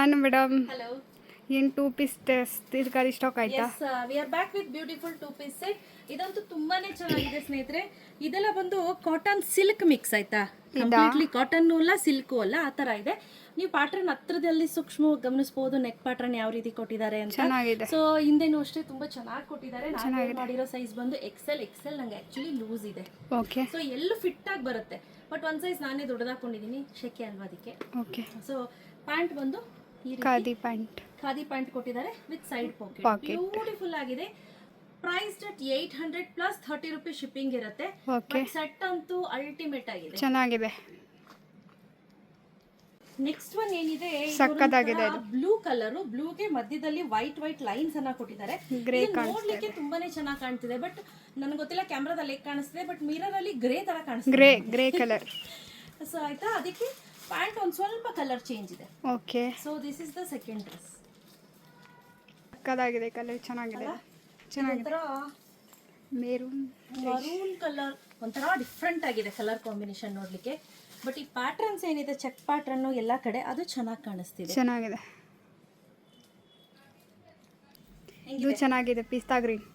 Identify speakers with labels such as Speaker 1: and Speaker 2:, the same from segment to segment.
Speaker 1: ನಾನು madam
Speaker 2: Hello.
Speaker 1: ಏನು 2 piece ತರಕಾರಿ ಸ್ಟಾಕ್ ಆಯ್ತಾ?
Speaker 2: Yes, we are back with beautiful two-piece set. ಇದಂತೂ ತುಂಬಾನೇ ಚೆನ್ನಾಗಿದೆ ಸ್ನೇಹಿತರೆ. ಇದೆಲ್ಲ ಬಂದು ಕಾಟನ್ ಸಿಲ್ಕ್ ಮಿಕ್ಸ್ ಆಯ್ತಾ, ಕಂಪ್ಲೀಟ್ಲಿ ಕಾಟನ್ ಅಲ್ಲ ಸಿಲ್ಕು ಅಲ್ಲ, ಆ ತರ ಇದೆ. ನೀವು ಪ್ಯಾಟರ್ನ್ ಹತ್ರದಲ್ಲಿ ಸೂಕ್ಷ್ಮವಾಗಿ ಗಮನಿಸಬಹುದು, ನೆಕ್ ಪ್ಯಾಟರ್ನ್ ಯಾವ ರೀತಿ ಕೊಟ್ಟಿದ್ದಾರೆ ಅಂತ.
Speaker 1: ಚೆನ್ನಾಗಿದೆ.
Speaker 2: ಸೊ ಹಿಂದೆನೂ ಅಷ್ಟೇ ತುಂಬಾ ಚೆನ್ನಾಗಿ ಕೊಟ್ಟಿದ್ದಾರೆ. ನಾನು ಮಾಡಿರೋ ಸೈಜ್ ಬಂದು ಎಕ್ಸೆಲ್ ನಂಗೆ ಆಕ್ಚುಲಿ ಲೂಸ್ ಇದೆ.
Speaker 1: ಓಕೆ.
Speaker 2: ಸೊ ಎಲ್ಲೂ ಫಿಟ್ ಆಗಿ ಬರುತ್ತೆ, ಬಟ್ ಒಂದ್ ಸೈಜ್ ನಾನೇ ದೊಡ್ಡದಾಕೊಂಡಿದ್ದೀನಿ, ಶೆಕೆ ಅಲ್ವಾ ಅದಕ್ಕೆ.
Speaker 1: ಓಕೆ.
Speaker 2: ಸೊ ಪ್ಯಾಂಟ್ ಬಂದು ಈ ರೀತಿ ಖಾದಿ ಪ್ಯಾಂಟ್ ಕೊಟ್ಟಿದ್ದಾರೆ ವಿತ್ ಸೈಡ್ ಪಾಕೆಟ್. ಬ್ಯೂಟಿಫುಲ್ ಆಗಿದೆ. Priced at 800 plus 30 rupees shipping ಇರುತ್ತೆ. ಸೆಟ್ ಅಂತೂ ಅಲ್ಟಿಮೇಟ್ ಆಗಿದೆ,
Speaker 1: ಚೆನ್ನಾಗಿದೆ.
Speaker 2: ನೆಕ್ಸ್ಟ್ ಒನ್ ಏನಿದೆ,
Speaker 1: ಸಕ್ಕತ್ತಾಗಿದೆ.
Speaker 2: ಬ್ಲೂ ಕಲರ್, ಬ್ಲೂಗೆ ಮಧ್ಯದಲ್ಲಿ ವೈಟ್ ಲೈನ್ಸ್ ಅನ್ನ ಕೊಟ್ಟಿದ್ದಾರೆ. ನೋಡ್ಲಿಕ್ಕೆ ತುಂಬಾನೇ ಚೆನ್ನಾಗಿ ಕಾಣ್ತಿದೆ, ಬಟ್ ನನಗೆ ಗೊತ್ತಿಲ್ಲ ಕ್ಯಾಮ್ರಾದಲ್ಲಿ ಹೇಗೆ ಕಾಣಿಸ್ತಿದೆ, ಬಟ್ ಮಿರರ್ ಅಲ್ಲಿ ಗ್ರೇ ತರ ಕಾಣಿಸ್ತಿದೆ.
Speaker 1: Grey colour.
Speaker 2: ಸೊ ಆಯ್ತಾ, ಅದಕ್ಕೆ ಪ್ಯಾಂಟ್ ಒಂದು ಸ್ವಲ್ಪ ಕಲರ್ ಚೇಂಜ್ ಇದೆ.
Speaker 1: Okay.
Speaker 2: So this is the second dress.
Speaker 1: ಸಕ್ಕತ್ತಾಗಿದೆ, ಕಲರ್ ಚೆನ್ನಾಗಿದೆ.
Speaker 2: ಒಂಥರ
Speaker 1: ಮೆರೂನ್
Speaker 2: ಕಲರ್, ಒಂಥರ ಡಿಫ್ರೆಂಟ್ ಆಗಿದೆ ಕಲರ್ ಕಾಂಬಿನೇಷನ್ ನೋಡ್ಲಿಕ್ಕೆ. ಬಟ್ ಈ ಪ್ಯಾಟರ್ನ್ಸ್ ಏನಿದೆ, ಚೆಕ್ ಪ್ಯಾಟರ್ನ್ ಎಲ್ಲ ಕಡೆ ಅದು ಚೆನ್ನಾಗಿ ಕಾಣಿಸ್ತಿದೆ.
Speaker 1: ಚೆನ್ನಾಗಿದೆ, ಇದು ಚೆನ್ನಾಗಿದೆ. ಪಿಸ್ತಾ ಗ್ರೀನ್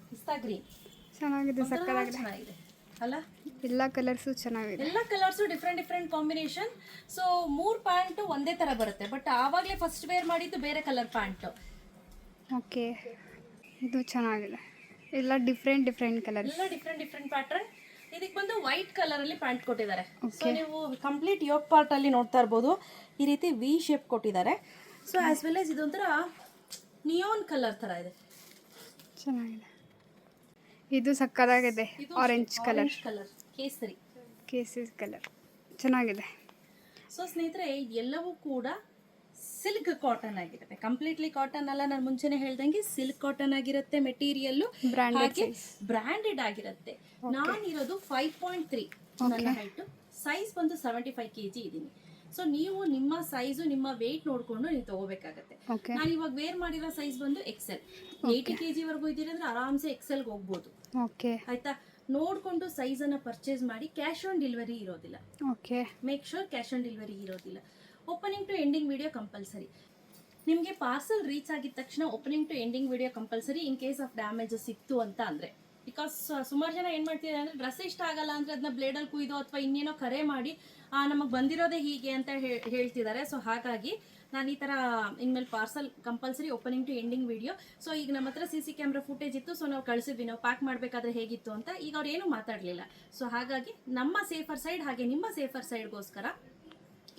Speaker 1: ಚೆನ್ನಾಗಿದೆ, ಸಕ್ಕತ್ತಾಗಿದೆ
Speaker 2: ಚೆನ್ನಾಗಿದೆ ಅಲ್ಲ.
Speaker 1: ಎಲ್ಲ ಕಲರ್ಸು ಚೆನ್ನಾಗಿದೆ,
Speaker 2: ಎಲ್ಲ colours different combination. So 3 pant ಒಂದೇ ತರ ಬರುತ್ತೆ, ಬಟ್ ಆವಾಗಲೇ ಫಸ್ಟ್ ವೇರ್ ಮಾಡಿದ್ದು ಬೇರೆ ಕಲರ್ ಪ್ಯಾಂಟ್.
Speaker 1: ಓಕೆ. ಇದು ಚೆನ್ನಾಗಿದೆ, ಎಲ್ಲ ಡಿಫ್ರೆಂಟ್ ಕಲರ್,
Speaker 2: ಎಲ್ಲ ಡಿಫ್ರೆಂಟ್ ಪ್ಯಾಟರ್ನ್. ಇದಕ್ಕೆ ಬಂದು ವೈಟ್ ಕಲರ್ ಅಲ್ಲಿ ಪ್ಯಾಂಟ್ ಕೊಟ್ಟಿದ್ದಾರೆ. ಸೊ ನೀವು ಕಂಪ್ಲೀಟ್ ಯೋಕ್ ಪಾರ್ಟ್ ಅಲ್ಲಿ ನೋಡ್ತಾ ಇರ್ಬೋದು, ಈ ರೀತಿ ವಿ ಶೇಪ್ ಕೊಟ್ಟಿದ್ದಾರೆ. ಸೊ ಆಸ್ ವೆಲ್ ಆಸ್ ಇದೊಂಥರ ನಿಯಾನ್ ಕಲರ್ ತರ ಇದೆ,
Speaker 1: ಚೆನ್ನಾಗಿದೆ. ಇದು ಸಕ್ಕತ್ತಾಗಿದೆ, ಆರೆಂಜ್ ಕಲರ್, ಕೇಸರಿ ಕಲರ್ ಚೆನ್ನಾಗಿದೆ.
Speaker 2: ಸೊ ಸ್ನೇಹಿತರೆ, ಎಲ್ಲವೂ ಕೂಡ ಸಿಲ್ಕ್ ಕಾಟನ್ ಆಗಿರುತ್ತೆ, ಕಂಪ್ಲೀಟ್ಲಿ ಕಾಟನ್ ಅಲ್ಲ. ನಾನು ಮುಂಚೆನೆ ಹೇಳ್ದಂಗೆ ಸಿಲ್ಕ್ ಕಾಟನ್ ಆಗಿರುತ್ತೆ. ಮೆಟೀರಿಯಲ್ ಬ್ರಾಂಡೆಡ್ ಆಗಿರುತ್ತೆ. ನಾನಿರೋದು 5.3 ನನ್ನ ಹೈಟ್, ಸೈಜ್ ಬಂದು 75 kg ಇದ್ದೀನಿ. ಸೊ ನೀವು ನಿಮ್ಮ ಸೈಜು ನಿಮ್ಮ ವೇಟ್ ನೋಡ್ಕೊಂಡು ನೀವು ತಗೋಬೇಕಾಗತ್ತೆ. ನಾನು ಇವಾಗ ವೇರ್ ಮಾಡಿರೋ ಸೈಜ್ ಬಂದು ಎಕ್ಸೆಲ್. 80 kg ವರೆಗೂ ಇದ್ದೀರಿ ಅಂದ್ರೆ ಆರಾಮ್ಸೆ ಎಕ್ಸೆಲ್ಗೆ ಹೋಗ್ಬೋದು. ಆಯ್ತಾ, ನೋಡ್ಕೊಂಡು ಸೈಜ್ ಅನ್ನ ಪರ್ಚೇಸ್ ಮಾಡಿ. ಕ್ಯಾಶ್ ಆನ್ ಡೆಲಿವರಿ ಇರೋದಿಲ್ಲ. Make sure cash on delivery ಇರೋದಿಲ್ಲ. Opening to ending video compulsory. ನಿಮಗೆ ಪಾರ್ಸಲ್ ರೀಚ್ ಆಗಿದ ತಕ್ಷಣ opening to ending video compulsory, in case of damages ಇತ್ತು ಅಂತ ಅಂದ್ರೆ. ಬಿಕಾಸ್ ಸುಮಾರು ಜನ ಏನ್ ಮಾಡ್ತಿದ್ದಾರೆ ಅಂದ್ರೆ, ಡ್ರೆಸ್ ಇಷ್ಟ ಆಗಲ್ಲ ಅಂದ್ರೆ ಅದನ್ನ ಬ್ಲೇಡಲ್ಲಿ ಕುಯ್ದೋ ಅಥವಾ ಇನ್ನೇನೋ ಕರೆ ಮಾಡಿ ನಮಗೆ ಬಂದಿರೋದೇ ಹೀಗೆ ಅಂತ ಹೇಳ್ತಿದ್ದಾರೆ. ಸೊ ಹಾಗಾಗಿ ನಾನು ಈ ತರ ಇನ್ಮೇಲೆ parcel compulsory opening to ending video. So ಈಗ ನಮ್ಮ ಹತ್ರ CC ಕ್ಯಾಮ್ರಾ ಫುಟೇಜ್ ಇತ್ತು, ಸೊ ನಾವು ಕಳಿಸಿದ್ವಿ, ನಾವು ಪ್ಯಾಕ್ ಮಾಡಬೇಕಾದ್ರೆ ಹೇಗಿತ್ತು ಅಂತ. ಈಗ ಅವ್ರು ಏನು ಮಾತಾಡಲಿಲ್ಲ. ಸೊ ಹಾಗಾಗಿ ನಮ್ಮ ಸೇಫರ್ ಸೈಡ್ ಹಾಗೆ ನಿಮ್ಮ ಸೇಫರ್ ಸೈಡ್ಗೋಸ್ಕರ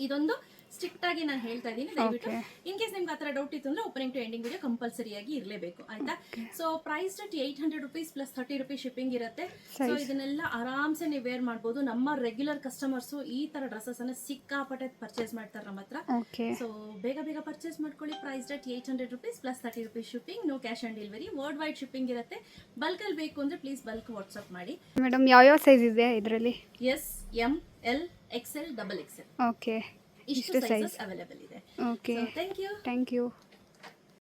Speaker 2: ಇದೊಂದು ಸ್ಟ್ರಿಕ್ಟ್ ಆಗಿ ನಾನು ಹೇಳ್ತಾ ಇದ್ದೀನಿ. ದಯವಿಟ್ಟು ಇನ್ ಕೇಸ್ ನಿಮ್ಗೆ ಆ ಥರ ಡೌಟ್ ಇತ್ತು ಅಂದ್ರೆ opening to ending video compulsory ಆಗಿ ಇರಲೇಬೇಕು. ಆಯ್ತಾ. So price at 800 rupees plus 30 rupees shipping ಇರುತ್ತೆ. ಸೊ ಇದನ್ನೆಲ್ಲ ಆರಾಮ್ಸೆ ನೀವು ವೇರ್ ಮಾಡ್ಬೋದು. ನಮ್ಮ ರೆಗ್ಯುಲರ್ ಕಸ್ಟಮರ್ಸು ಈ ತರ ಡ್ರೆಸ್ಸಸ್ ಅನ್ನ ಸಿಕ್ಕಾಪಟ್ಟೆ ಪರ್ಚೇಸ್ ಮಾಡ್ತಾರೆ ನಮ್ಮ ಹತ್ರ. ಸೊ ಬೇಗ ಪರ್ಚೇಸ್ ಮಾಡ್ಕೊಳ್ಳಿ. Price at 800 rupees plus 30 rupees shipping, no cash on delivery, world wide shipping ಇರುತ್ತೆ. ಬಲ್ಕ್ ಅಲ್ಲಿ ಬೇಕು ಅಂದ್ರೆ ಪ್ಲೀಸ್ ಬಲ್ಕ್ ವಾಟ್ಸ್ಆಪ್ ಮಾಡಿ.
Speaker 1: ಮೇಡಮ್ ಯಾವ ಸೈಜ್ ಇದೆ ಇದರಲ್ಲಿ?
Speaker 2: S, M, L, XL, XXL.
Speaker 1: Okay,
Speaker 2: ಇಷ್ಟು ಸೈಜಸ್ ಅವೈಲೇಬಲ್ ಇದೆ.
Speaker 1: Okay,
Speaker 2: thank you.
Speaker 1: Thank you.